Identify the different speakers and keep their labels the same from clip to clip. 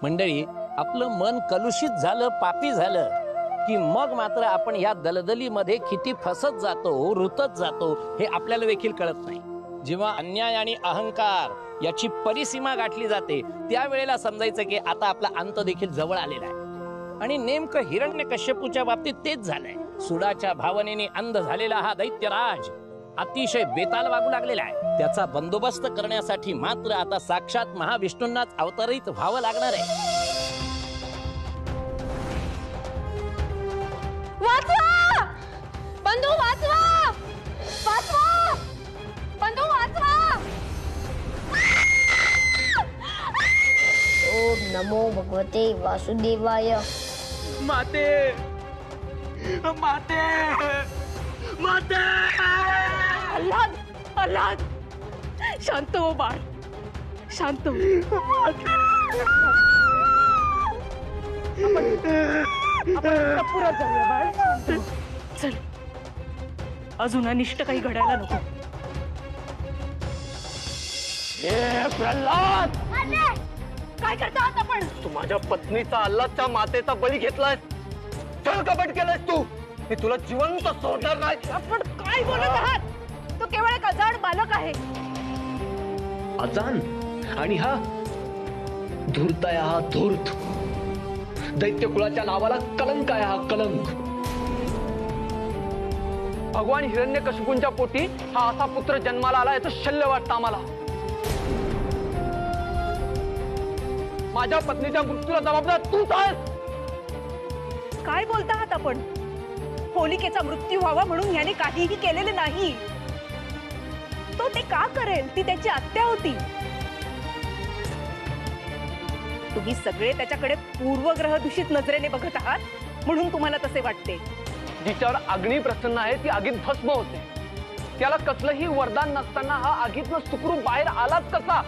Speaker 1: मंडळी, आपलं मन कलुषित झालं, पापी झालं की मग मात्र आपण या दलदलीमध्ये किती फसत जातो, रुतत जातो हे आपल्याला देखील कळत नाही. जेव्हा अन्याय आणि अहंकार याची परिसीमा गाठली जाते त्यावेळेला समजायचं की आता आपला अंत देखील जवळ आलेला आहे. आणि नेमकं हिरण्यकश्यपूच्या बाबतीत तेच झालंय. सुडाच्या भावनेने अंध झालेला हा दैत्यराज अतिशय बेताल वागू लागलेला आहे. त्याचा बंदोबस्त करण्यासाठी मात्र आता साक्षात महाविष्णूंनाच अवतरित व्हावं लागणार आहे.
Speaker 2: वाचवा! बंधू वाचवा! वाचवा! बंधू वाचवा!
Speaker 3: ओम नमो भगवते वासुदेवाय.
Speaker 4: माते माते माते.
Speaker 2: आल्हाद! आल्हाद! शांत हो बाळ, शांत हो. आपण पुरात जाऊया बाळ. शांत हो. चल, अजून अनिष्ट काही घडायला नको.
Speaker 4: हे प्रल्हाद,
Speaker 2: काय करता आहात आपण?
Speaker 4: तू माझ्या पत्नीचा, अल्लादच्या मातेचा बळी घेतलाय, छळकपट केलायस तू. मी तुला जिवंत सोडणार नाही.
Speaker 2: आपण काय बोलत आहात? तो केवळ एक अजाण बालक आहे.
Speaker 5: अजान? आणि हा धूर्त आहे, हा धूर्त. दैत्य कुळाच्या नावाला कलंक आहे, हा कलंक.
Speaker 4: भगवान हिरण्यकशिपूंच्या पोटी हा असा पुत्र जन्माला आला याचं शल्य वाटतं आम्हाला. माझ्या पत्नीच्या मृत्यूला जबाबदार तूच आहेस.
Speaker 2: काय बोलता आहात आपण? होलिकेचा मृत्यू व्हावा म्हणून याने काहीही केलेले नाही. तो ते का करेल? ती त्याची आत्या होती. तुम्ही सगळे त्याच्याकडे पूर्वग्रह दूषित नजरेने बघत आहात म्हणून तुम्हाला तसे वाटते.
Speaker 4: जिच्यावर अग्नी प्रसन्न आहे ती आगीत भस्म होते. त्याला कसलंही वरदान नसताना हा आगीतनं सुखरूप बाहेर आलाच कसा?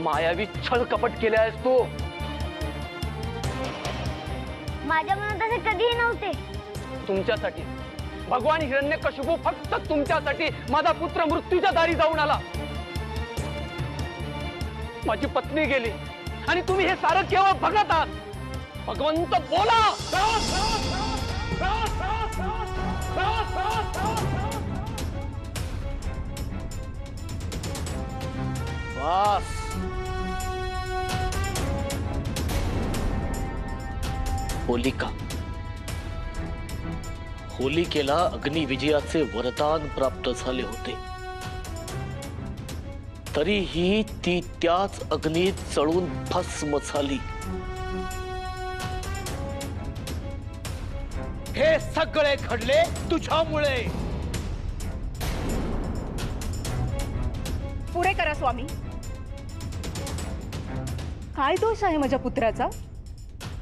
Speaker 4: मायावी छळ कपट केले आहेस तू.
Speaker 3: माझ्या मनात असे कधीही नव्हते.
Speaker 4: तुमच्यासाठी भगवान हिरण्यकशिपू फक्त तुमच्यासाठी माझा पुत्र मृत्यूच्या दारी जाऊन आला. माझी पत्नी गेली आणि तुम्ही हे सारं केवळ बघत आहात. भगवंत बोला.
Speaker 1: वास
Speaker 5: होलिका. होलिकेला अग्निविजयाचे वरदान प्राप्त झाले होते, तरीही ती त्याच अग्नीत जळून भस्म झाली.
Speaker 1: हे सगळे घडले तुझ्यामुळे.
Speaker 2: पुरे करा स्वामी. काय दोष आहे माझ्या पुत्राचा?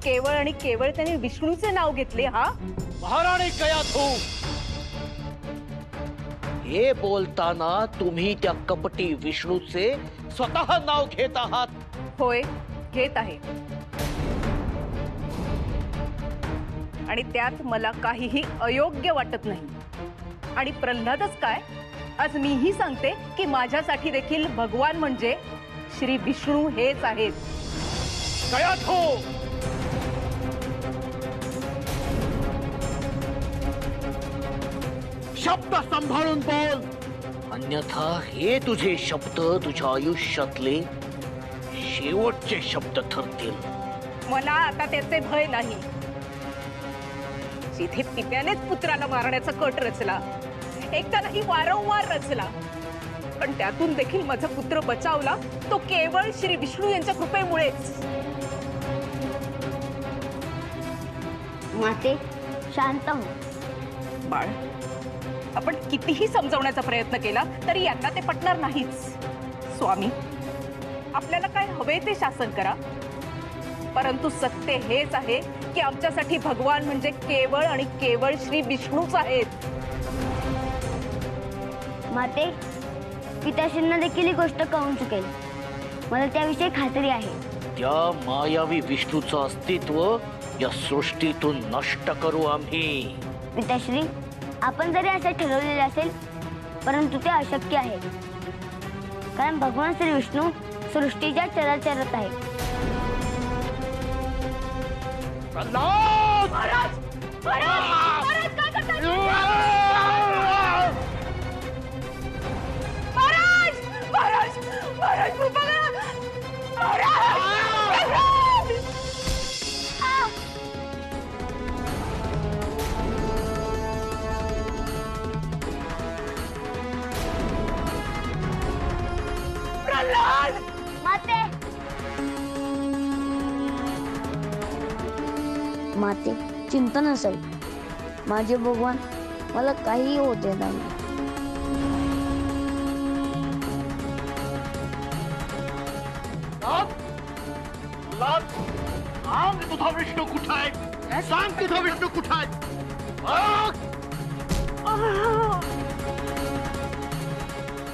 Speaker 2: केवळ आणि केवळ त्याने विष्णूचे नाव घेतले. हा
Speaker 1: महाराणी कयाथू,
Speaker 5: हे बोलताना तुम्ही त्या कपटी विष्णूचे
Speaker 1: स्वतः नाव घेत आहात.
Speaker 2: होय, घेत आहे. आणि त्यात मला काहीही अयोग्य वाटत नाही. आणि प्रल्हादच काय, आज मीही सांगते की माझ्यासाठी देखील भगवान म्हणजे श्री विष्णू हेच आहेत.
Speaker 1: कयाथू, शब्द सांभाळून बोल.
Speaker 5: अन्यथा हे तुझे शब्द तुझ्या आयुष्यातले शेवटचे शब्द ठरतील.
Speaker 2: मला आता त्याचे भय नाही. जिथे पित्यानेच पुत्राला मारण्याचा कट रचला, एकदा नाही वारंवार रचला, पण त्यातून देखील माझा पुत्र बचावला तो केवळ श्री विष्णू यांच्या कृपेमुळेच.
Speaker 3: माते, शांत हो.
Speaker 2: बाळ, आपण कितीही समजवण्याचा प्रयत्न केला तरी यांना ते पटणार नाहीच. स्वामी, आपल्याला काय हवे ते शासन करा, परंतु सत्य हेच आहे की आमच्यासाठी भगवान म्हणजे केवळ आणि केवळ श्री विष्णूच आहेत.
Speaker 3: माते, पिताश्रींना देखील ही गोष्ट कळून चुकेल. मला त्याविषयी खात्री आहे.
Speaker 5: त्या मायावी विष्णूचं अस्तित्व या सृष्टीतून नष्ट करू आम्ही.
Speaker 3: पिताश्री, आपण जरी असे ठरवलेले असेल, परंतु ते अशक्य आहे. कारण भगवान श्री विष्णू सृष्टीच्या चराचरत आहे.
Speaker 4: प्रल्हाद!
Speaker 2: महाराज महाराज काय करताय? महाराज महाराज महाराज कृपा करा. महाराज महाराज! आ! प्रल्हाद
Speaker 3: माते माते चिंता नसेल. माझे भगवान मला काही होऊ देणार नाही.
Speaker 4: सांग तुझा विष्णू कुठं आहे? सांग तुझा विष्णू कुठं आहे?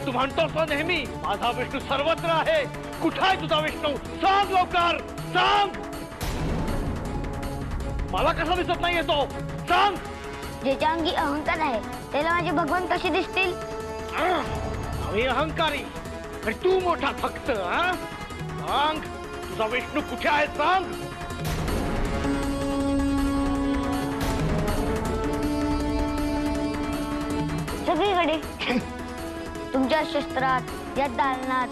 Speaker 4: तू म्हणतोस ना नेहमी माझा विष्णू सर्वत्र आहे. कुठं आहे तुझा विष्णू? सांग लवकर, सांग. मला कसा दिसत नाहीये तो? सांग.
Speaker 3: ज्याच्या अंगी अहंकार आहे त्याला माझे भगवान कसे दिसतील?
Speaker 4: आम्ही अहंकारी आणि तू मोठा भक्त. सांग तुझा विष्णू कुठे आहे? सांग.
Speaker 3: सगळीकडे. तुमच्या शस्त्रात, या दालनात,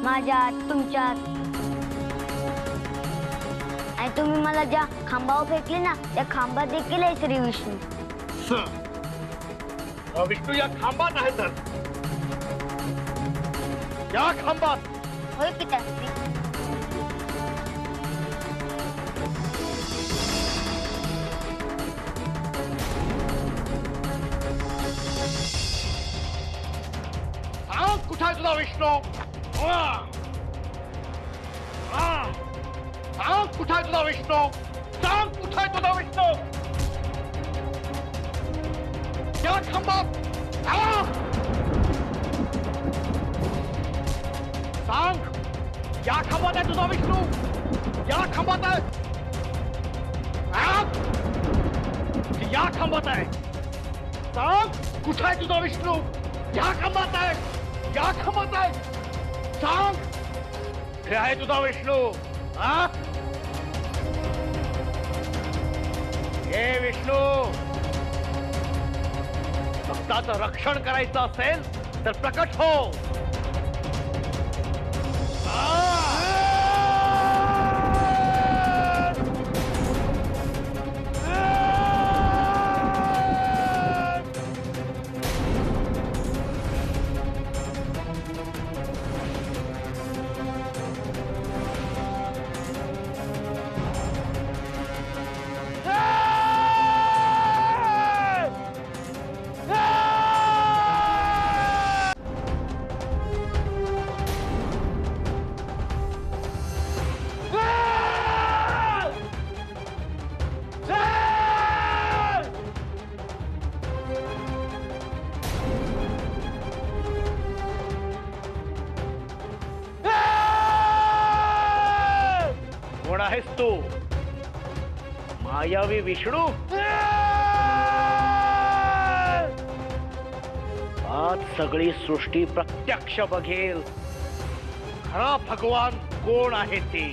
Speaker 3: माझ्यात, तुमच्यात. आणि तुम्ही मला ज्या खांबावर फेकले ना त्या खांबात देखील आहे श्री विष्णू.
Speaker 4: विष्णू या खांबात आहे. तर या खांबात
Speaker 3: होय पिताश्री.
Speaker 4: सांग कुठे आहे तुझा विष्णू? सांग कुठे आहे तुझा विष्णू? सांग कुठे आहे तुझा विष्णू? या खांबात. सांग या खांबात आहे तुझा विष्णू? या खांबात आहे? सांग या खांबात आहे. सांग कुठे आहे तुझा विष्णू? या खांबात आहे. या खांबात आहे. सांग हे आहे तुझा विष्णू? हे विष्णू भक्ताचं रक्षण करायचं असेल तर प्रकट हो. कोण आहेस तू? मायावी विष्णू? आज सगळी सृष्टी प्रत्यक्ष बघेल खरा भगवान कोण आहे ते.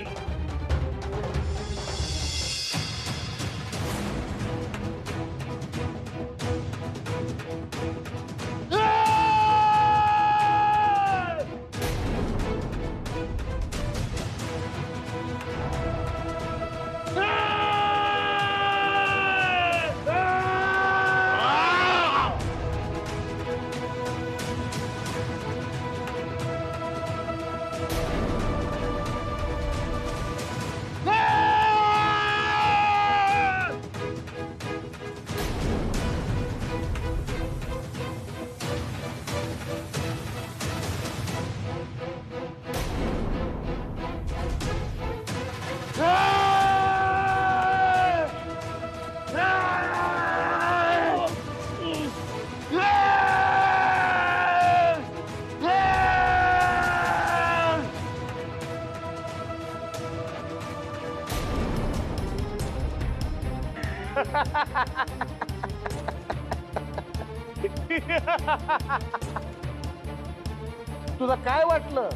Speaker 1: तुला काय वाटलं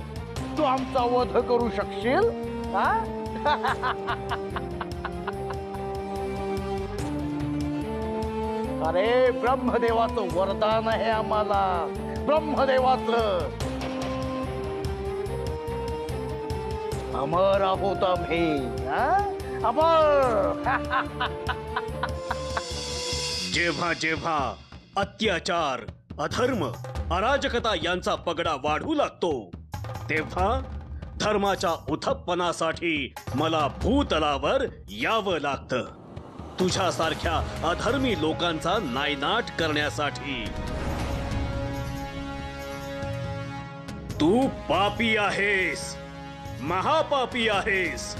Speaker 4: तू आमचा वध करू शकशील? हा? अरे ब्रह्मदेवाचं वरदान आहे आम्हाला, ब्रह्मदेवाचं. अमर आहोत आम्ही, हा? अमर.
Speaker 6: जेव्हा जेव्हा अत्याचार, अधर्म, अराजकता यांचा पगडा वाढू लागतो, तेव्हा धर्माच्या उथप्पनासाठी मला भूतलावर यावं लागतं. तुझ्यासारख्या अधर्मी लोकांचा नायनाट करण्यासाठी. तू पापी आहेस, महापापी आहेस.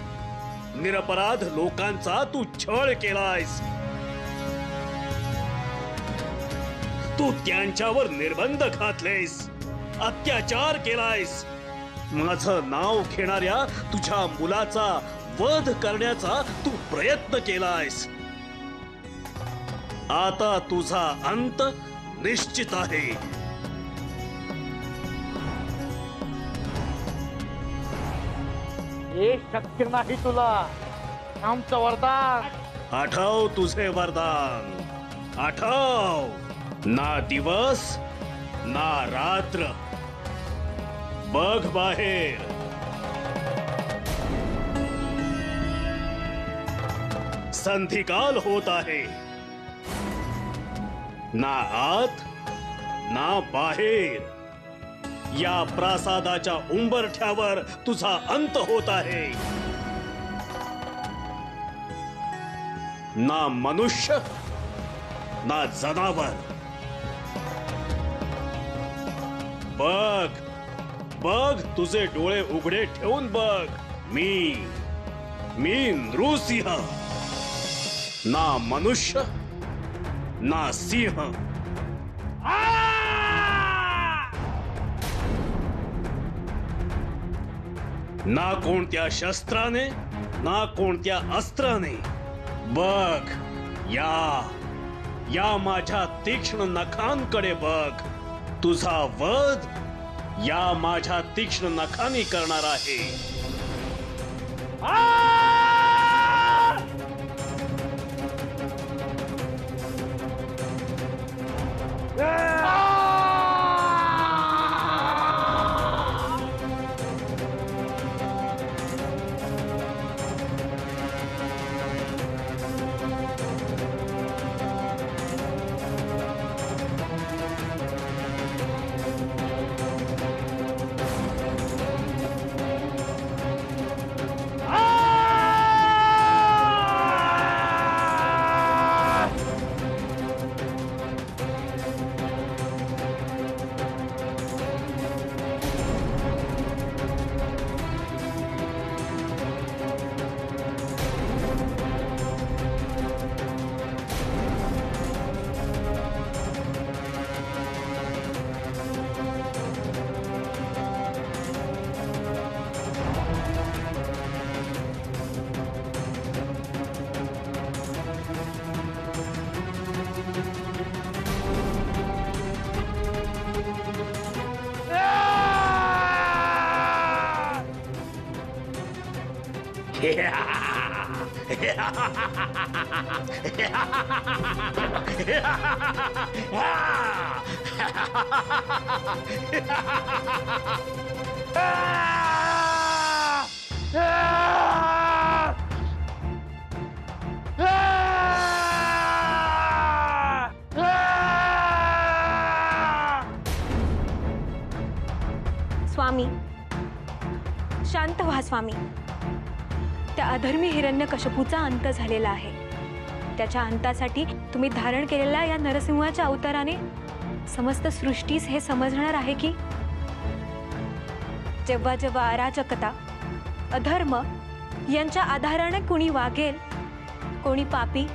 Speaker 6: निरपराध लोकांचा तू छळ केलायस. तू त्यांच्यावर निर्बंध घातलेस, अत्याचार केलायस. माझं नाव घेणाऱ्या तुझ्या मुलाचा वध करण्याचा तू प्रयत्न केलायस. आता तुझा अंत निश्चित आहे.
Speaker 4: हे शक्य नाही तुला. आमचं वरदान.
Speaker 6: आठव तुझे वरदान, आठव. ना दिवस ना रात्र. बघ बाहेर. संधिकाल होत आहे. ना आत ना बाहेर. या प्रासादाच्या उंबरठ्यावर तुझा अंत होत आहे. ना मनुष्य ना जनावर. बघ बघ, तुझे डोळे उघडे ठेवून बघ. मी नृसिंह. ना मनुष्य ना सिंह. ना कोणत्या शस्त्राने ना कोणत्या अस्त्राने. बघ, या माझ्या तीक्ष्ण नखांकडे बघ. तुझा वध या माझ्या तीक्ष्ण नखांनी करणार आहे.
Speaker 7: स्वामी, शांत व्हा स्वामी. त्या अधर्मी हिरण्यकश्यपूचा अंत झालेला आहे. त्याच्या अंतासाठी तुम्ही धारण केलेल्या या नरसिंहाच्या अवताराने समस्त सृष्टीस हे समजणार आहे की जेव्हा जेव्हा अराजकता, अधर्म यांच्या आधाराने कोणी वागेल, कोणी पापी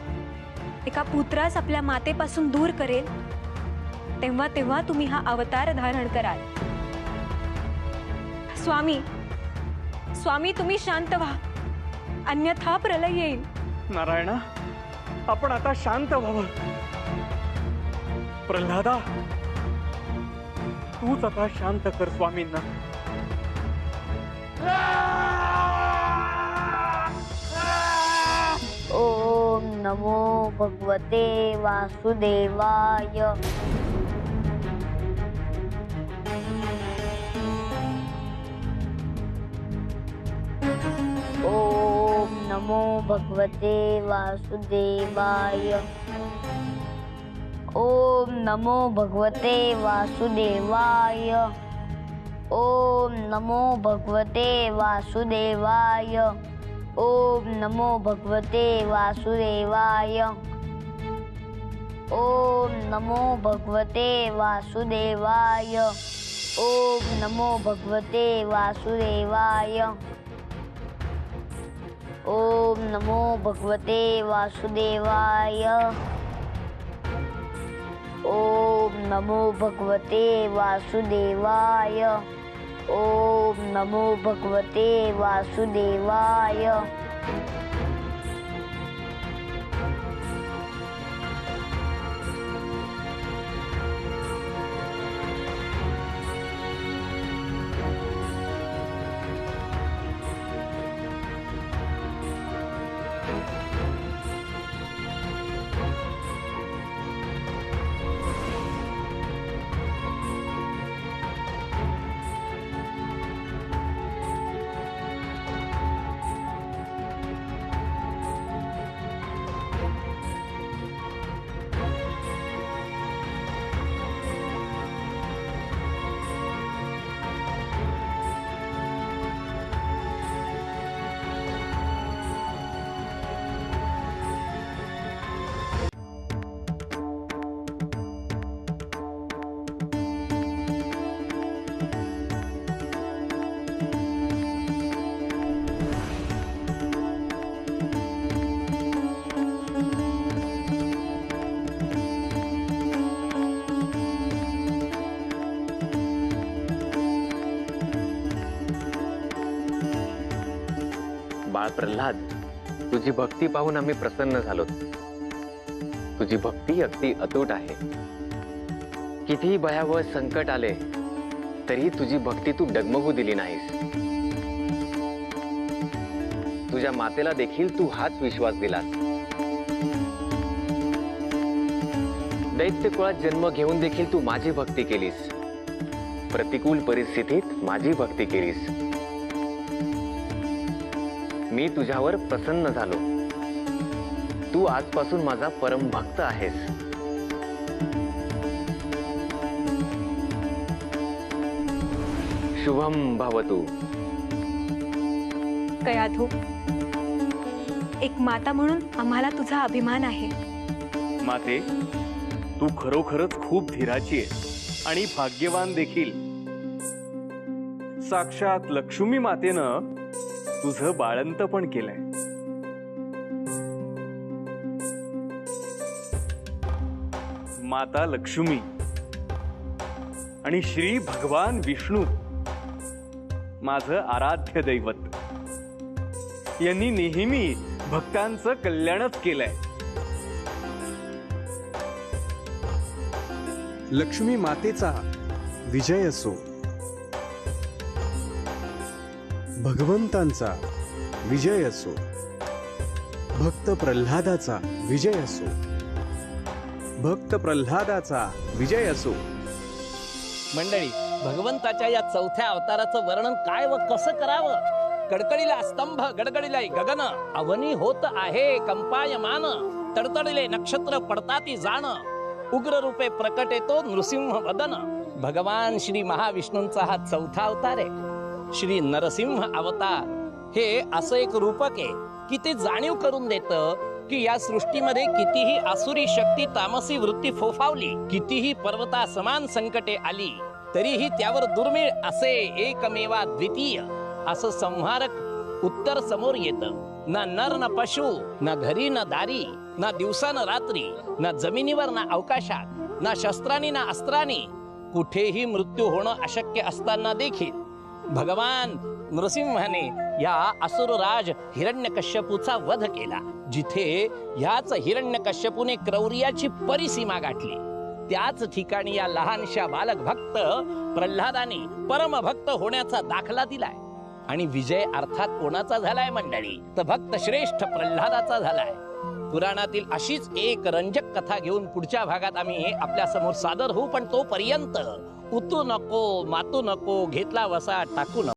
Speaker 7: एका पुत्रास आपल्या मातेपासून दूर करेल, तेव्हा तेव्हा तुम्ही हा अवतार धारण कराल. स्वामी, स्वामी तुम्ही शांत व्हा, अन्यथा प्रलय येईल.
Speaker 8: नारायणा, आपण आता शांत व्हावं. प्रल्हादा, तूच आता शांत कर स्वामींना.
Speaker 3: ओम नमो भगवते वासुदेवाय। ओम नमो भगवते वासुदेवाय। ओम नमो भगवते वासुदेवाय। ओम नमो भगवते वासुदेवाय। ओम नमो भगवते वासुदेवाय। ओम नमो भगवते वासुदेवाय। ओम नमो भगवते वासुदेवाय। ओम नमो भगवते वासुदेवाय। ओम नमो भगवते वासुदेवाय। ओम नमो भगवते वासुदेवाय।
Speaker 9: बाळ प्रल्हाद, तुझी भक्ती पाहून आम्ही प्रसन्न झालो। तुझी भक्ती अगदी अतूट आहे। कितीही भयावह संकट आले तरी तुझी भक्ती तू डगमगू दिली नाहीस। तुझ्या मातेला देखील तू हाच विश्वास दिलास। दैत्य कुळात जन्म घेऊन देखील तू माझी भक्ती केलीस। प्रतिकूल परिस्थितीत माझी भक्ती केलीस। मी तुझ्यावर प्रसन्न झालो। तू आजपासून माझा परम भक्त आहेस। शुभम भवतु।
Speaker 7: कयाधू, एक माता म्हणून आम्हाला तुझा अभिमान आहे।
Speaker 8: माते, तू खरोखरच खूप धीराची आहे आणि भाग्यवान देखील। साक्षात लक्ष्मी मातेनं तुझं बाळंत पण केलंय। माता लक्ष्मी आणि श्री भगवान विष्णू माझं आराध्य दैवत यांनी नेहमी भक्तांचं कल्याणच केलंय।
Speaker 10: लक्ष्मी मातेचा विजय असो, भगवंतांचा विजय असो, भक्त प्रल्हादाचा विजय असो, भक्त प्रल्हादाचा विजय असो।
Speaker 1: मंडळी, भगवंताच्या या चौथ्या अवताराचं वर्णन काय व कसं करावं? कडकडीला स्तंभ, गडगडीला गगन, अवनी होत आहे कंपायमान, तडतडले नक्षत्र पडताती जाण, उग्र रूपे प्रकट येतो नृसिंह वदन। भगवान श्री महाविष्णूंचा हा चौथा अवतार आहे। श्री नरसिंह अवतार हे असं एक रूपक आहे की ते जाणीव करून देतं की या सृष्टीमध्ये कितीही आसुरी शक्ती, तामसी वृत्ती फोफावली, कितीही पर्वता समान संकटे आली, तरीही त्यावर दुर्मिळ असे एकमेवा द्वितीय असं संहारक उत्तर समोर येतं। ना नर ना पशु, ना घरी ना दारी, ना दिवसा ना रात्री, ना जमिनीवर ना अवकाशात, ना शस्त्रांनी ना अस्त्रांनी, कुठेही मृत्यू होणं अशक्य असताना देखील भगवान नृसिंहाने या असुरराज हिरण्यकश्यपूचा वध केला। जिथे ह्याच हिरण्यकश्यपूने क्रौर्याची परिसीमा गाठली, त्याच ठिकाणी या लहानशा बालक भक्त प्रल्हादाने परमभक्त होण्याचा दाखला दिलाय। आणि विजय अर्थात कोणाचा झालाय मंडळी? तर भक्त श्रेष्ठ प्रल्हादाचा झालाय. पुराणातील अशीच एक रंजक कथा घेऊन पुढच्या भागात आम्ही आपल्या समोर सादर होऊ. पण तोपर्यंत उतू नको, मातू नको, घेतला वसा टाकू नको.